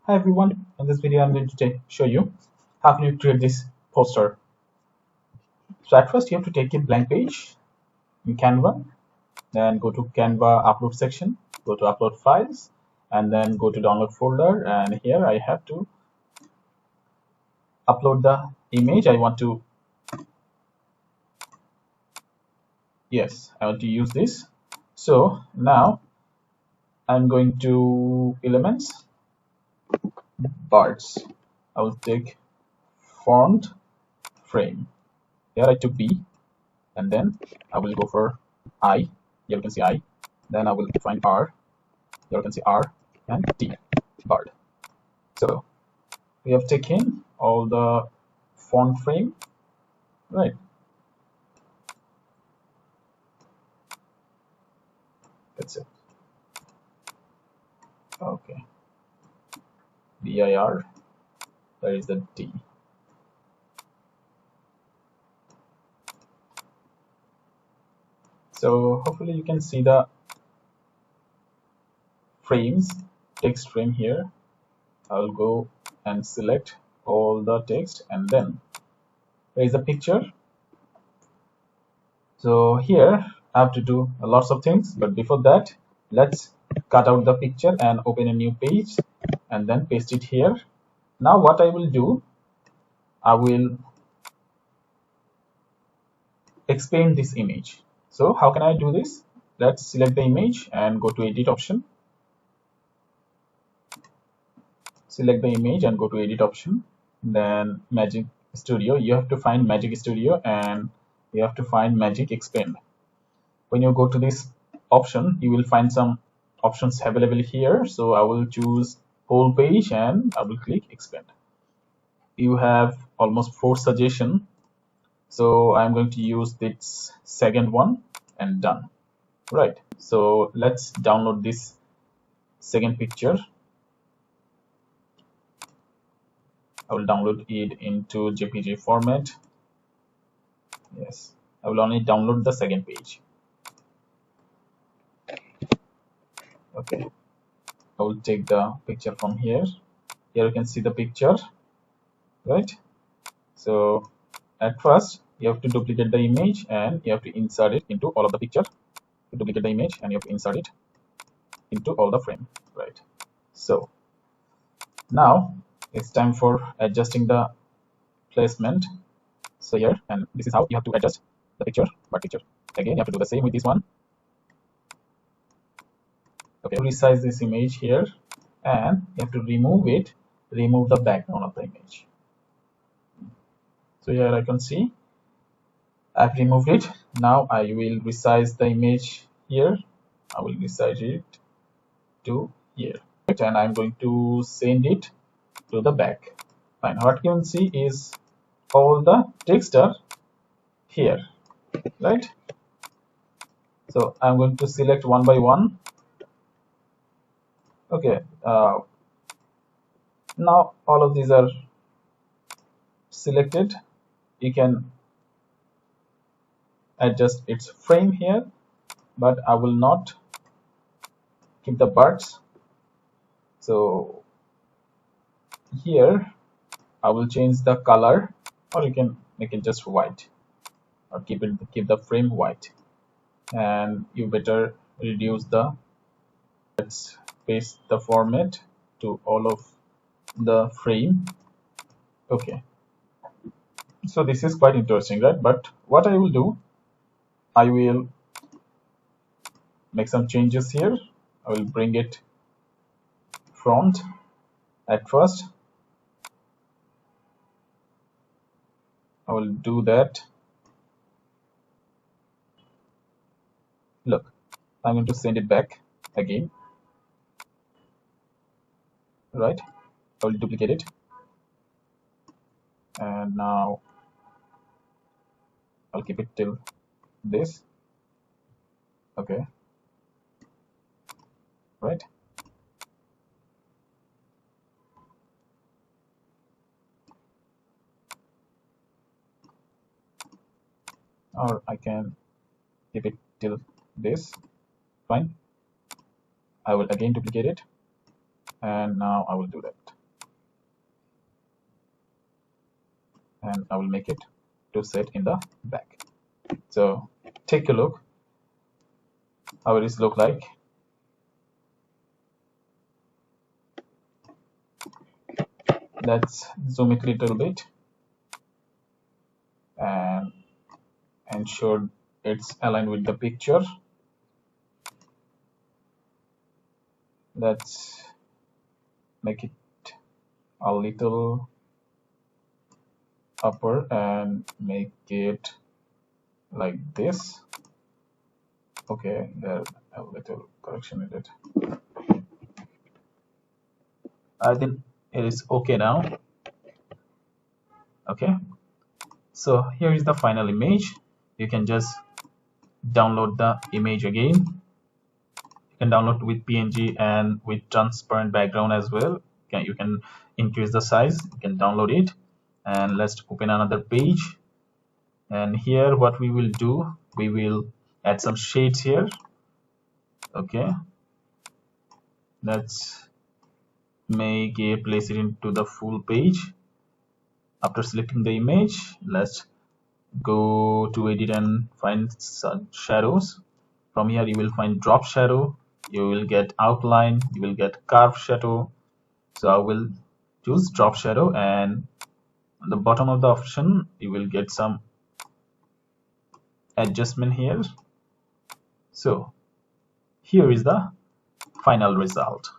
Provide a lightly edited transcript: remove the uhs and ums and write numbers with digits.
Hi everyone, in this video I'm going to show you how can you create this poster. So at first you have to take a blank page in Canva, then go to Canva upload section, go to upload files, and then go to download folder, and here I have to upload the image I want to. I want to use this. So now I'm going to elements, birds. I will take font frame. Here I took B, and then I will go for I. Here you can see I. Then I will find R. Here you can see R and T, bird. So we have taken all the font frame, right? That's it. Okay. DIR. There is the D. So hopefully you can see the frames, text frame here. I'll go and select all the text, and then there is a picture. So here I have to do lots of things, but before that, let's cut out the picture and open a new page and then paste it here. Now what I will do, I will expand this image. So how can I do this? Let's select the image and go to edit option. Select the image and go to edit option. Then Magic Studio. You have to find Magic Studio and you have to find Magic Expand. When you go to this option, you will find some options available here. So I will choose whole page and I will click expand. You have almost 4 suggestions. So I'm going to use this second one and done. Right. So let's download this second picture. I will download it into JPG format. Yes, I will only download the second page. Okay, I will take the picture from here. Here you can see the picture, right? So at first you have to duplicate the image and you have to insert it into all of the picture. You duplicate the image and you have to insert it into all the frame, right? So now it's time for adjusting the placement. So here, and this is how you have to adjust the picture. Again, you have to do the same with this one. Okay, resize this image here, and you have to remove the background of the image. So here I can see I've removed it. Now I will resize the image here. I will resize it to here, and I'm going to send it to the back. Fine. What you can see is all the text are here, right? So I'm going to select one by one. Okay. Now all of these are selected. You can adjust its frame here, but I will not keep the birds. So here I will change the color, or you can make it just white, or keep the frame white, and you better reduce the. Let's paste the format to all of the frame. Okay, so this is quite interesting, right? But what I will do, I will make some changes here. I will bring it front at first. I will do that. Look, I'm going to send it back again, right? I will duplicate it, and now I'll keep it till this. Okay, right? Or I can keep it till this. Fine. I will again duplicate it, and now I will do that. and I will make it to set in the back. So take a look how it is look like. Let's zoom it a little bit and ensure it's aligned with the picture. Let's make it a little upper and make it like this. Okay, there a little correction in it. I think it is okay now. Okay, so here is the final image. You can just download the image again. You can download with PNG and with transparent background as well. You can increase the size. You can download it, and let's open another page. And here what we will do, we will add some shades here. Okay, let's make a place it into the full page. After selecting the image, let's go to edit and find some shadows. From here you will find drop shadow, you will get outline, you will get curve shadow. So I will choose drop shadow, and on the bottom of the option you will get some adjustment here. So here is the final result.